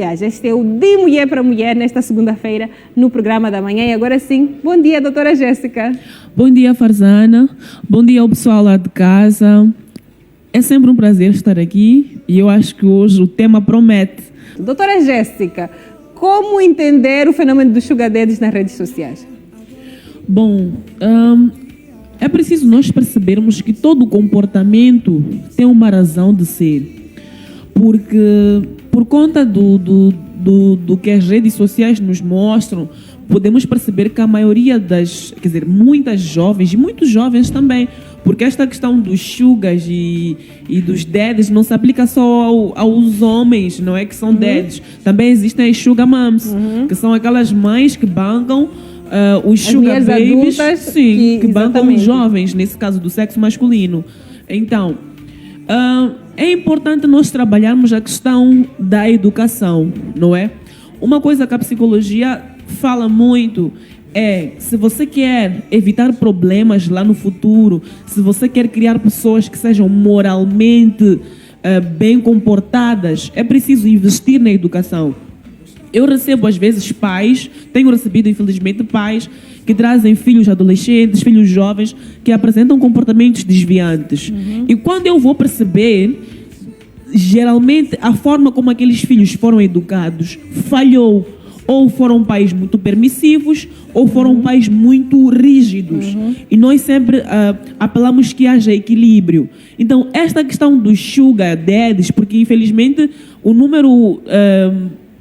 Este é o De Mulher para Mulher, nesta segunda-feira, no programa da manhã. E agora sim, bom dia, doutora Jéssica. Bom dia, Farzana. Bom dia ao pessoal lá de casa. É sempre um prazer estar aqui e eu acho que hoje o tema promete. Doutora Jéssica, como entender o fenômeno dos sugar daddies nas redes sociais? Bom, é preciso nós percebermos que todo comportamento tem uma razão de ser. Porque por conta do que as redes sociais nos mostram, podemos perceber que a maioria muitas jovens, e muitos jovens também, porque esta questão dos sugars e dos daddies não se aplica só aos homens, não é que são daddies. Também existem as sugar moms, que são aquelas mães que bancam os sugar babies, sim, que bancam os jovens, nesse caso do sexo masculino. Então, é importante nós trabalharmos a questão da educação, não é? Uma coisa que a psicologia fala muito é, se você quer evitar problemas lá no futuro, se você quer criar pessoas que sejam moralmente bem comportadas, é preciso investir na educação. Eu recebo às vezes pais, tenho recebido infelizmente pais que trazem filhos adolescentes, filhos jovens que apresentam comportamentos desviantes. E quando eu vou perceber, geralmente a forma como aqueles filhos foram educados falhou. Ou foram pais muito permissivos, ou foram pais muito rígidos. E nós sempre apelamos que haja equilíbrio. Então, esta questão dos sugar daddies, porque infelizmente o número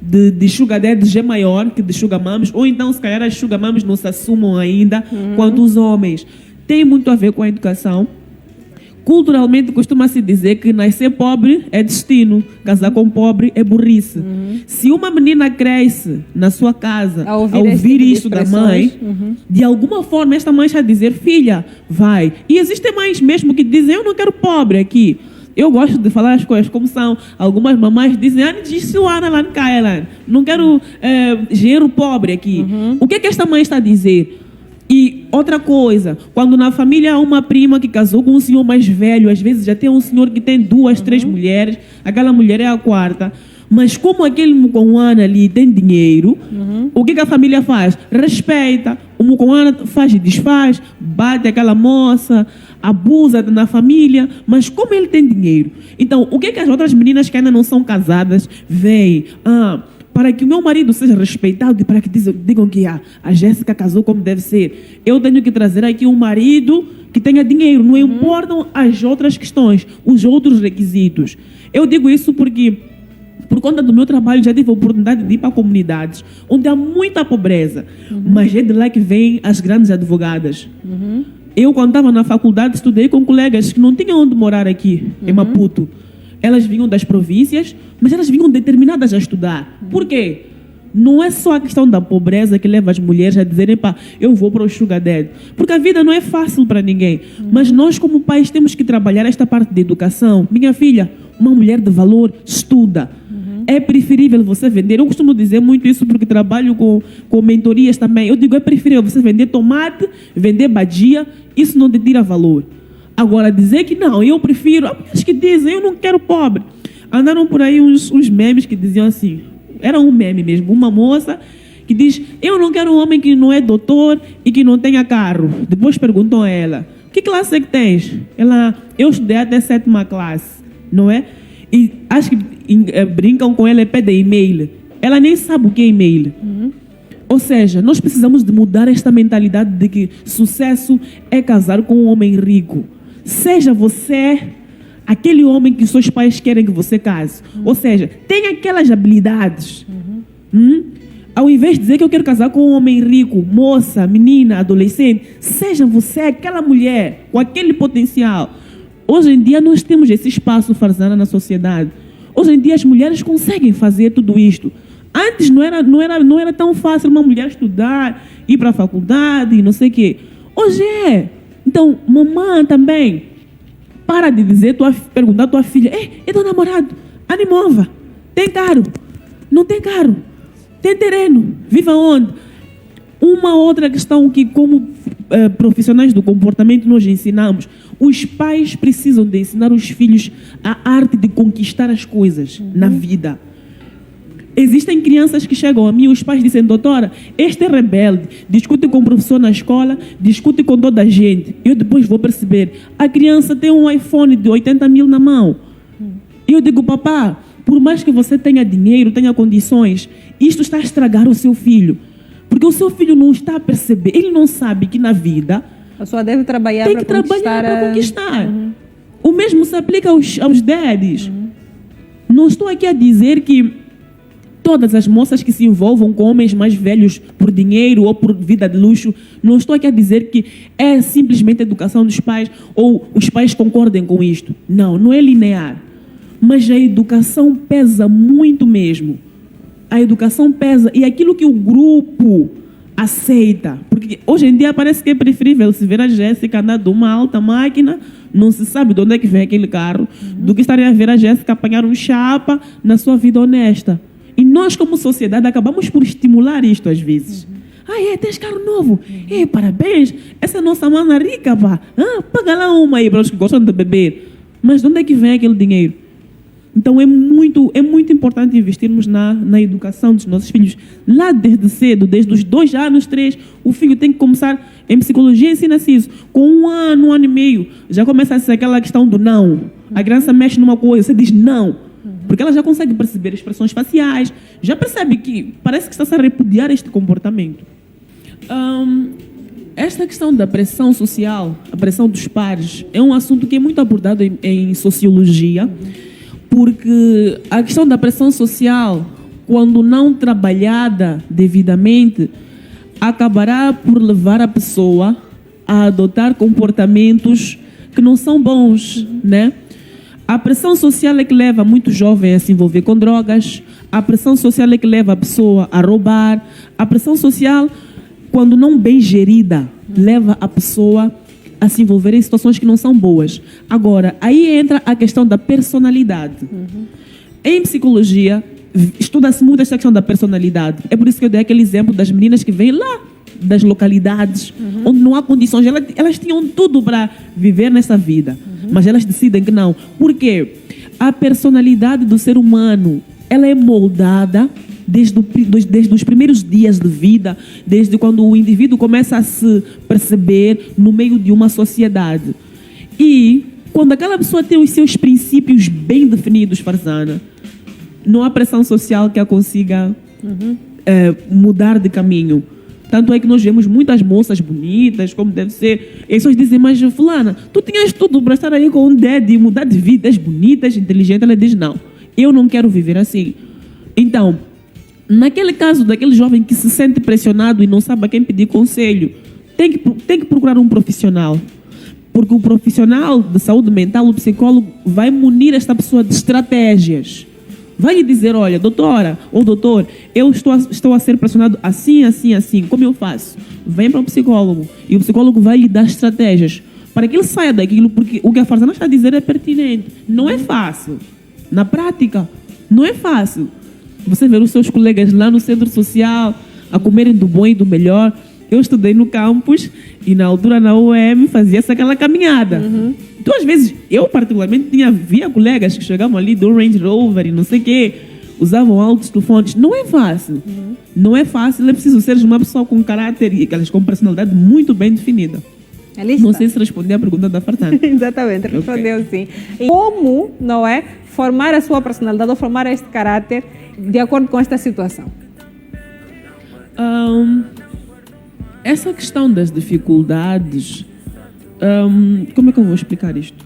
de sugar daddies é maior que de sugar moms, ou então se calhar as sugar moms não se assumam ainda quanto os homens. Tem muito a ver com a educação. Culturalmente costuma-se dizer que nascer pobre é destino, casar com pobre é burrice. Se uma menina cresce na sua casa a ouvir isto da mãe, de alguma forma esta mãe está a dizer, filha, vai. E existem mães mesmo que dizem, eu não quero pobre aqui. Eu gosto de falar as coisas como são. Algumas mamães dizem, não quero genro pobre aqui. O que esta mãe está a dizer? E outra coisa, quando na família há uma prima que casou com um senhor mais velho, às vezes já tem um senhor que tem 2, 3 mulheres, aquela mulher é a quarta, mas como aquele mucoana ali tem dinheiro, o que a família faz? Respeita, o mucoana faz e desfaz, bate aquela moça, abusa na família, mas como ele tem dinheiro? Então, o que as outras meninas que ainda não são casadas veem? Para que o meu marido seja respeitado e para que digam que a Jéssica casou como deve ser, eu tenho que trazer aqui um marido que tenha dinheiro. Não importam as outras questões, os outros requisitos. Eu digo isso porque, por conta do meu trabalho, já tive a oportunidade de ir para comunidades onde há muita pobreza, mas é de lá que vêm as grandes advogadas. Eu, quando estava na faculdade, estudei com colegas que não tinham onde morar aqui, em Maputo. Elas vinham das províncias, mas elas vinham determinadas a estudar. Por quê? Não é só a questão da pobreza que leva as mulheres a dizerem, eu vou para o sugar daddy. Porque a vida não é fácil para ninguém. Mas nós, como pais, temos que trabalhar esta parte de educação. Minha filha, uma mulher de valor, estuda. É preferível você vender. Eu costumo dizer muito isso porque trabalho com mentorias também. Eu digo, é preferível você vender tomate, vender badia. Isso não te tira valor. Agora, dizer que não, eu prefiro... As que dizem, eu não quero pobre. Andaram por aí uns memes que diziam assim... Era um meme mesmo. Uma moça que diz... Eu não quero um homem que não é doutor e que não tenha carro. Depois perguntam a ela... Que classe é que tens? Ela... Eu estudei até 7ª classe. Não é? E acho que brincam com ela e pedem e-mail. Ela nem sabe o que é e-mail. Ou seja, nós precisamos de mudar esta mentalidade de que sucesso é casar com um homem rico. Seja você aquele homem que seus pais querem que você case. Ou seja, tenha aquelas habilidades. Ao invés de dizer que eu quero casar com um homem rico, moça, menina, adolescente, seja você aquela mulher com aquele potencial. Hoje em dia nós temos esse espaço, Farzana, na sociedade. Hoje em dia as mulheres conseguem fazer tudo isto. Antes não era tão fácil uma mulher estudar, ir para a faculdade e não sei o quê. Hoje é. Então, mamãe também, para de dizer, perguntar à tua filha, é teu namorado, animova, tem carro, não tem carro, tem terreno, vive aonde? Uma outra questão que, como profissionais do comportamento, nós ensinamos, os pais precisam de ensinar os filhos a arte de conquistar as coisas na vida. Existem crianças que chegam a mim, os pais dizem, doutora, este é rebelde, discute com o professor na escola, discute com toda a gente. Eu depois vou perceber, a criança tem um iPhone de 80 mil na mão. E eu digo, papá, por mais que você tenha dinheiro, tenha condições, isto está a estragar o seu filho. Porque o seu filho não está a perceber, ele não sabe que na vida A pessoa deve trabalhar tem que trabalhar para conquistar. Uhum. O mesmo se aplica aos daddies. Não estou aqui a dizer que todas as moças que se envolvam com homens mais velhos por dinheiro ou por vida de luxo, não estou aqui a dizer que é simplesmente a educação dos pais ou os pais concordem com isto. Não, não é linear. Mas a educação pesa muito mesmo. A educação pesa e aquilo que o grupo aceita. Porque hoje em dia parece que é preferível se ver a Jéssica andar de uma alta máquina, não se sabe de onde é que vem aquele carro, do que estarem a ver a Jéssica apanhar um chapa na sua vida honesta. E nós, como sociedade, acabamos por estimular isto às vezes. Tens carro novo. Parabéns. Essa é a nossa mana rica, pá. Paga lá uma aí para os que gostam de beber. Mas de onde é que vem aquele dinheiro? Então é muito importante investirmos na educação dos nossos filhos. Lá desde cedo, desde os 2 anos, 3, o filho tem que começar, em psicologia ensina-se isso. Com 1 ano, 1 ano e meio, já começa a ser aquela questão do não. A criança mexe numa coisa, você diz não. Porque ela já consegue perceber expressões faciais, já percebe que parece que está a repudiar este comportamento. Esta questão da pressão social, a pressão dos pares, é um assunto que é muito abordado em sociologia, porque a questão da pressão social, quando não trabalhada devidamente, acabará por levar a pessoa a adotar comportamentos que não são bons, né? A pressão social é que leva muito jovem a se envolver com drogas, a pressão social é que leva a pessoa a roubar, a pressão social, quando não bem gerida, leva a pessoa a se envolver em situações que não são boas. Agora, aí entra a questão da personalidade. Em psicologia, estuda-se muito essa questão da personalidade. É por isso que eu dei aquele exemplo das meninas que vêm lá das localidades, onde não há condições. Elas tinham tudo para viver nessa vida, mas elas decidem que não. Por quê? A personalidade do ser humano, ela é moldada desde os primeiros dias de vida, desde quando o indivíduo começa a se perceber no meio de uma sociedade. E quando aquela pessoa tem os seus princípios bem definidos, Farzana, não há pressão social que a consiga mudar de caminho. Tanto é que nós vemos muitas moças bonitas, como deve ser. E as pessoas dizem, mas fulana, tu tinhas tudo para estar aí com um daddy, mudar de vida, és bonita, és inteligente. Ela diz, não, eu não quero viver assim. Então, naquele caso daquele jovem que se sente pressionado e não sabe a quem pedir conselho, tem que procurar um profissional. Porque o profissional de saúde mental, o psicólogo, vai munir esta pessoa de estratégias. Vai lhe dizer, olha, doutora ou doutor, eu estou a ser pressionado assim, assim, assim. Como eu faço? Vem para o psicólogo. E o psicólogo vai lhe dar estratégias para que ele saia daquilo, porque o que a Farzana está a dizer é pertinente. Não é fácil. Na prática, não é fácil. Você vê os seus colegas lá no centro social a comerem do bom e do melhor. Eu estudei no campus e na altura na UEM fazia-se aquela caminhada. Então, às vezes, eu particularmente via colegas que chegavam ali do Range Rover e não sei o quê, usavam altos telefones. Não é fácil. Não é fácil, é preciso ser uma pessoa com caráter e com personalidade muito bem definida. Não sei se respondi à pergunta da Farzana. Exatamente, respondeu sim. E como, não é, formar a sua personalidade ou formar este caráter de acordo com esta situação? Essa questão das dificuldades, como é que eu vou explicar isto?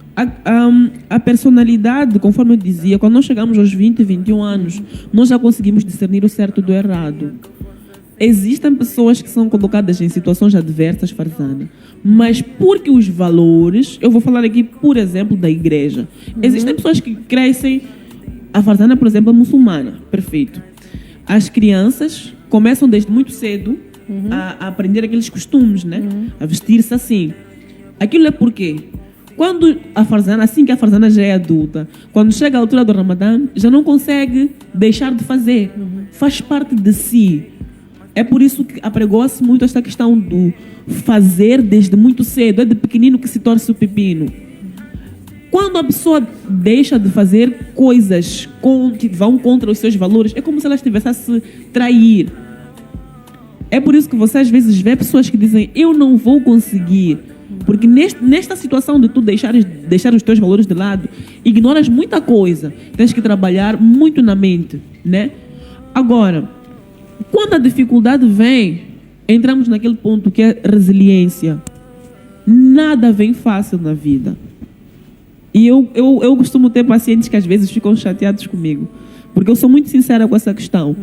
A personalidade, conforme eu dizia, quando nós chegamos aos 20, 21 anos, nós já conseguimos discernir o certo do errado. Existem pessoas que são colocadas em situações adversas, Farzana, mas porque os valores, eu vou falar aqui, por exemplo, da igreja. Existem pessoas que crescem, a Farzana, por exemplo, é muçulmana, perfeito. As crianças começam desde muito cedo a aprender aqueles costumes, né? A vestir-se assim. Aquilo é porque quando a Farzana, assim que a Farzana já é adulta, quando chega a altura do Ramadã, já não consegue deixar de fazer. Faz parte de si. É por isso que apregou-se muito esta questão do fazer desde muito cedo. É de pequenino que se torce o pepino. quando a pessoa deixa de fazer coisas que vão contra os seus valores, é como se ela estivesse a se trair. É por isso que você às vezes vê pessoas que dizem, eu não vou conseguir. Porque nesta situação de tu deixar os teus valores de lado, ignoras muita coisa. Tens que trabalhar muito na mente, né? Agora, quando a dificuldade vem, entramos naquele ponto que é resiliência. Nada vem fácil na vida. E eu costumo ter pacientes que às vezes ficam chateados comigo. Porque eu sou muito sincera com essa questão.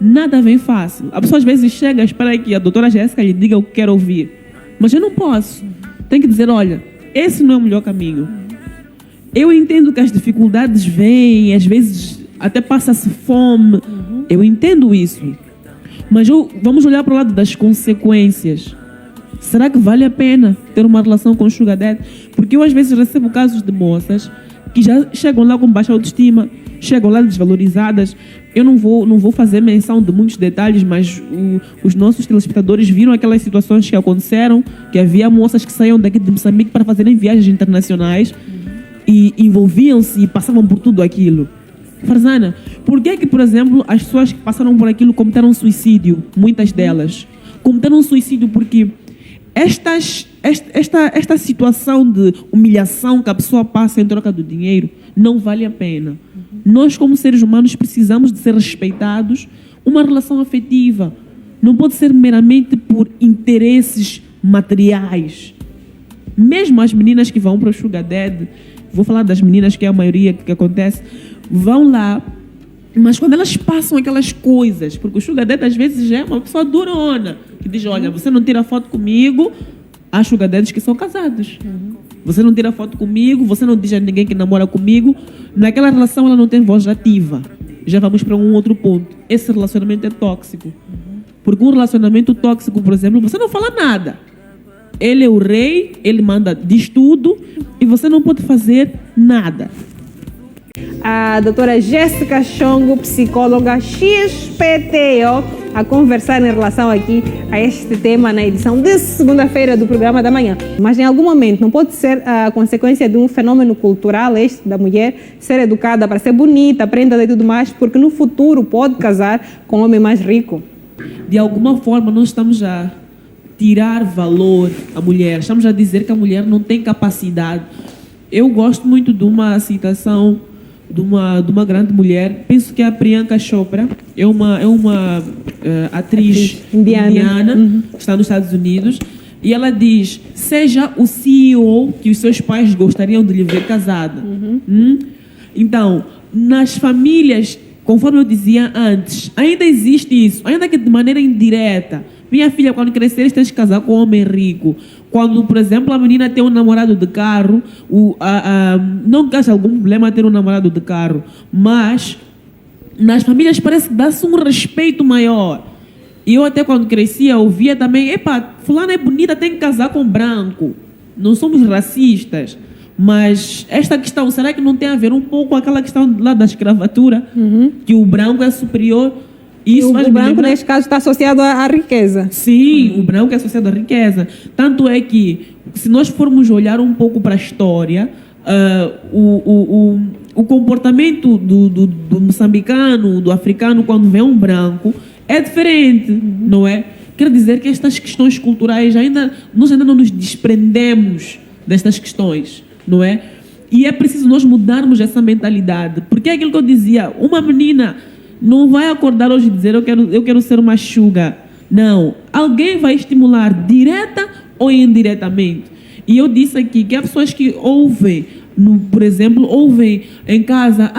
Nada vem fácil. A pessoa às vezes chega e espera que a doutora Jéssica lhe diga o que quer ouvir. Mas eu não posso. Tem que dizer, olha, esse não é o melhor caminho. Eu entendo que as dificuldades vêm, às vezes até passa-se fome. Eu entendo isso. Mas vamos olhar para o lado das consequências. Será que vale a pena ter uma relação com o Sugar Daddy? Porque eu às vezes recebo casos de moças que já chegam lá com baixa autoestima, chegam lá desvalorizadas. Eu não vou fazer menção de muitos detalhes, mas os nossos telespectadores viram aquelas situações que aconteceram, que havia moças que saíam daqui de Moçambique para fazerem viagens internacionais e envolviam-se e passavam por tudo aquilo. Farzana, por que que, por exemplo, as pessoas que passaram por aquilo cometeram suicídio? Muitas delas cometeram suicídio porque esta situação de humilhação que a pessoa passa em troca do dinheiro não vale a pena. Nós, como seres humanos, precisamos de ser respeitados. Uma relação afetiva não pode ser meramente por interesses materiais. Mesmo as meninas que vão para o Sugar Daddy, vou falar das meninas que é a maioria que acontece, vão lá, mas quando elas passam aquelas coisas, porque o Sugar Daddy às vezes já é uma pessoa durona, que diz, olha, você não tira foto comigo, há Sugar Daddies que são casados. Você não tira foto comigo, você não diz a ninguém que namora comigo. Naquela relação ela não tem voz ativa. Já vamos para um outro ponto. Esse relacionamento é tóxico. Porque um relacionamento tóxico, por exemplo, você não fala nada. Ele é o rei, ele manda, diz tudo, e você não pode fazer nada. A doutora Jéssica Chongo, psicóloga XPTO, a conversar em relação aqui a este tema na edição de segunda-feira do programa da manhã. Mas em algum momento não pode ser a consequência de um fenômeno cultural este da mulher ser educada para ser bonita, aprenda e tudo mais, porque no futuro pode casar com um homem mais rico. De alguma forma nós estamos a tirar valor à mulher, estamos a dizer que a mulher não tem capacidade. Eu gosto muito de uma citação de uma grande mulher, penso que é a Priyanka Chopra, é uma atriz indiana, que está nos Estados Unidos, e ela diz, seja o CEO que os seus pais gostariam de lhe ver casada. Então, nas famílias, conforme eu dizia antes, ainda existe isso, ainda que de maneira indireta. Minha filha, quando crescer, tens que casar com um homem rico. Quando, por exemplo, a menina tem um namorado de carro, não que haja algum problema ter um namorado de carro, mas nas famílias parece que dá-se um respeito maior. E eu até quando crescia, ouvia também, epa, fulana é bonita, tem que casar com branco. Não somos racistas, mas esta questão, será que não tem a ver um pouco com aquela questão lá da escravatura? Que o branco é superior? Isso o branco, neste caso, está associado à riqueza. Sim, o branco é associado à riqueza. Tanto é que, se nós formos olhar um pouco para a história, o comportamento do moçambicano, do africano, quando vê um branco, é diferente, não é? Quer dizer que estas questões culturais, nós ainda não nos desprendemos destas questões, não é? E é preciso nós mudarmos essa mentalidade. Porque é aquilo que eu dizia, uma menina não vai acordar hoje e dizer eu quero ser uma sugar. Não. Alguém vai estimular direta ou indiretamente. E eu disse aqui que há pessoas que ouvem, por exemplo, ouvem em casa,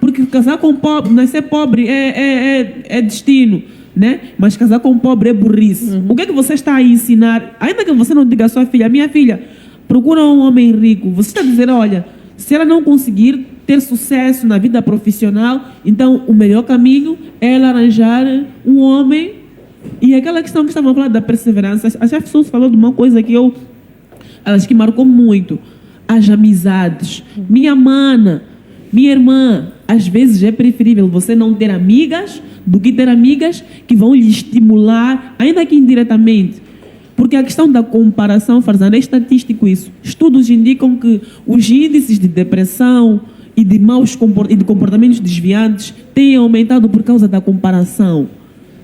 porque casar com pobre, nascer pobre é destino, né? Mas casar com pobre é burrice. O que é que você está a ensinar? Ainda que você não diga à sua filha, minha filha, procura um homem rico. Você está a dizer, olha, se ela não conseguir ter sucesso na vida profissional, então o melhor caminho é ela arranjar um homem. E aquela questão que estavam a falar da perseverança, a chefe Souza falou de uma coisa que acho que marcou muito, as amizades. Minha mana, minha irmã, às vezes é preferível você não ter amigas do que ter amigas que vão lhe estimular, ainda que indiretamente. Porque a questão da comparação, Farzana, é estatístico isso. Estudos indicam que os índices de depressão e de comportamentos desviantes têm aumentado por causa da comparação.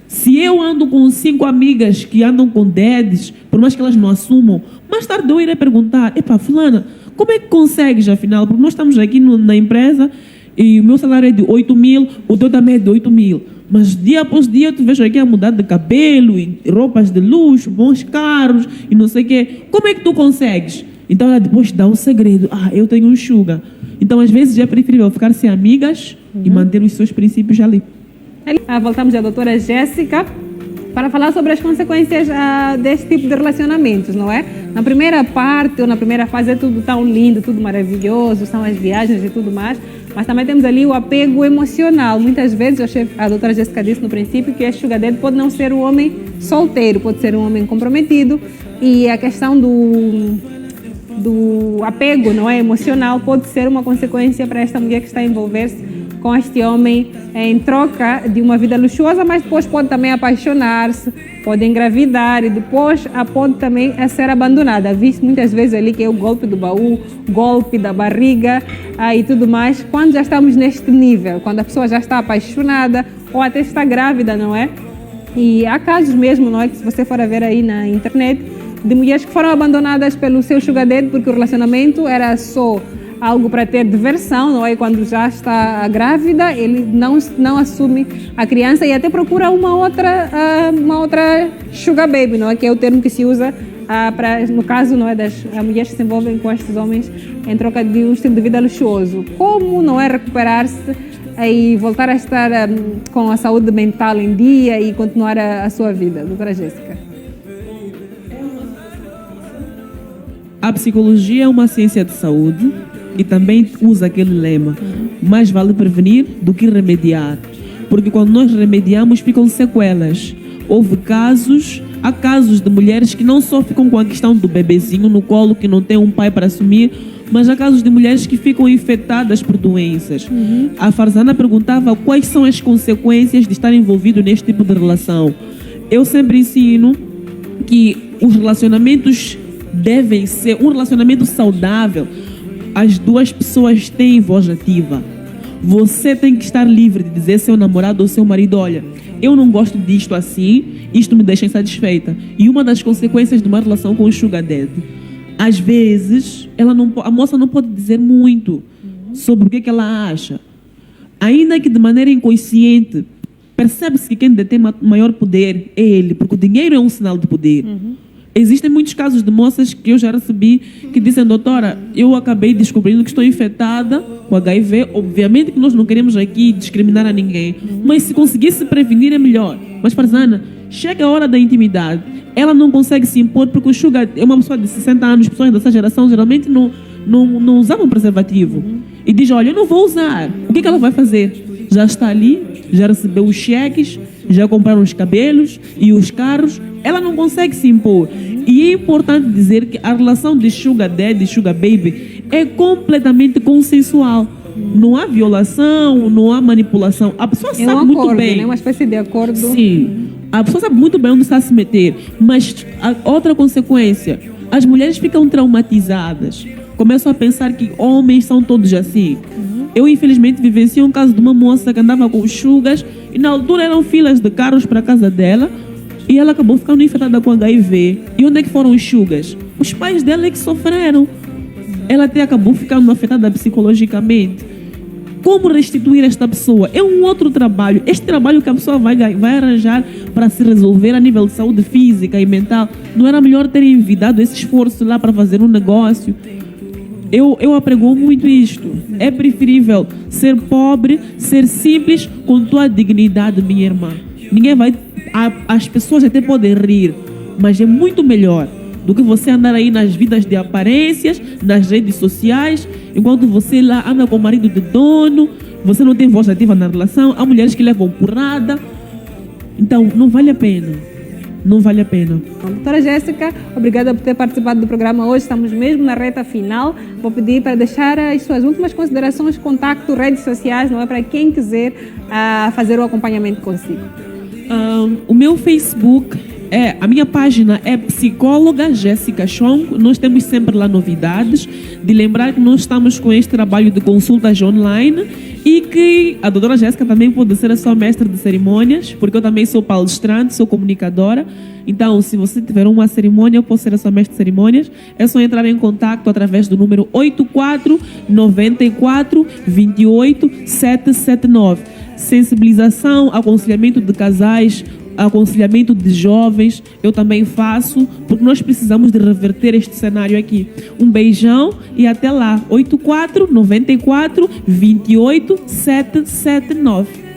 Se eu ando com 5 amigas que andam com dads, por mais que elas não assumam, mais tarde eu irei perguntar: epá, fulana, como é que consegues afinal? Porque nós estamos aqui na empresa e o meu salário é de 8 mil, o teu também é de 8 mil. Mas dia após dia eu te vejo aqui a mudar de cabelo, e roupas de luxo, bons carros e não sei o quê. Como é que tu consegues? Então ela depois dá o segredo: eu tenho um sugar. Então às vezes é preferível ficar sem amigas e manter os seus princípios ali. Voltamos à doutora Jéssica para falar sobre as consequências deste tipo de relacionamentos, não é? Na primeira parte ou na primeira fase é tudo tão lindo, tudo maravilhoso, são as viagens e tudo mais, mas também temos ali o apego emocional. Muitas vezes, a doutora Jéssica disse no princípio que este sugar daddy pode não ser um homem solteiro, pode ser um homem comprometido, e a questão do apego, não é, emocional pode ser uma consequência para esta mulher que está a envolver-se com este homem em troca de uma vida luxuosa, mas depois pode também apaixonar-se, pode engravidar e depois pode também ser abandonada. Visto muitas vezes ali que é o golpe do baú, golpe da barriga e tudo mais, quando já estamos neste nível, quando a pessoa já está apaixonada ou até está grávida, não é? E há casos mesmo, não é, que se você for a ver aí na internet, de mulheres que foram abandonadas pelo seu sugar daddy porque o relacionamento era só algo para ter diversão, não é? Quando já está grávida, ele não assume a criança e até procura uma outra sugar baby, não é? Que é o termo que se usa no caso, não é, das mulheres que se envolvem com estes homens em troca de um estilo de vida luxuoso. Como não é recuperar-se e voltar a estar com a saúde mental em dia e continuar a sua vida, doutora Jéssica? A psicologia é uma ciência de saúde e também usa aquele lema: mais vale prevenir do que remediar. Porque quando nós remediamos, ficam sequelas. Há casos de mulheres que não só ficam com a questão do bebezinho no colo, que não tem um pai para assumir, mas há casos de mulheres que ficam infectadas por doenças. A Farzana perguntava quais são as consequências de estar envolvido neste tipo de relação. Eu sempre ensino que os relacionamentos devem ser um relacionamento saudável. As duas pessoas têm voz ativa. Você tem que estar livre de dizer ao seu namorado ou seu marido: olha, eu não gosto disto assim, isto me deixa insatisfeita. E uma das consequências de uma relação com o sugar daddy, às vezes, a moça não pode dizer muito sobre o que ela acha. Ainda que de maneira inconsciente, percebe-se que quem detém maior poder é ele, porque o dinheiro é um sinal de poder. Existem muitos casos de moças que eu já recebi que dizem: doutora, eu acabei descobrindo que estou infectada com HIV. Obviamente que nós não queremos aqui discriminar a ninguém, mas se conseguisse prevenir é melhor. Mas, Farzana, chega a hora da intimidade, ela não consegue se impor porque o sugar é uma pessoa de 60 anos, pessoas dessa geração geralmente não usavam preservativo. E diz: olha, eu não vou usar. O que ela vai fazer? Já está ali, já recebeu os cheques, já compraram os cabelos e os carros. Ela não consegue se impor. E é importante dizer que a relação de sugar daddy e sugar baby é completamente consensual. Não há violação, não há manipulação. A pessoa sabe muito bem. É uma espécie de acordo. Sim. A pessoa sabe muito bem onde está a se meter. Mas outra consequência, as mulheres ficam traumatizadas. Começam a pensar que homens são todos assim. Eu, infelizmente, vivenciei um caso de uma moça que andava com sugars e na altura eram filas de carros para a casa dela e ela acabou ficando infectada com HIV. E onde é que foram os sugars? Os pais dela é que sofreram. Ela até acabou ficando afetada psicologicamente. Como restituir esta pessoa? É um outro trabalho. Este trabalho que a pessoa vai arranjar para se resolver a nível de saúde física e mental. Não era melhor terem envidado esse esforço lá para fazer um negócio? Eu aprego muito isto. É preferível ser pobre, ser simples, com tua dignidade, minha irmã. Ninguém vai... As pessoas até podem rir, mas é muito melhor do que você andar aí nas vidas de aparências, nas redes sociais, enquanto você lá anda com o marido de dono, você não tem voz ativa na relação, há mulheres que levam porrada. Então, não vale a pena. Não vale a pena. Doutora Jéssica, obrigada por ter participado do programa hoje. Estamos mesmo na reta final. Vou pedir para deixar as suas últimas considerações, contacto, redes sociais, não é, para quem quiser fazer o acompanhamento consigo. O meu Facebook A minha página é Psicóloga Jéssica Chong. Nós temos sempre lá novidades. De lembrar que nós estamos com este trabalho de consultas online e que a doutora Jéssica também pode ser a sua mestre de cerimônias, porque eu também sou palestrante, sou comunicadora. Então, se você tiver uma cerimônia, eu posso ser a sua mestre de cerimônias. É só entrar em contato através do número 84 94 28 779. Sensibilização, aconselhamento de casais, aconselhamento de jovens, eu também faço, porque nós precisamos de reverter este cenário aqui. Um beijão e até lá. 84 94 28 779.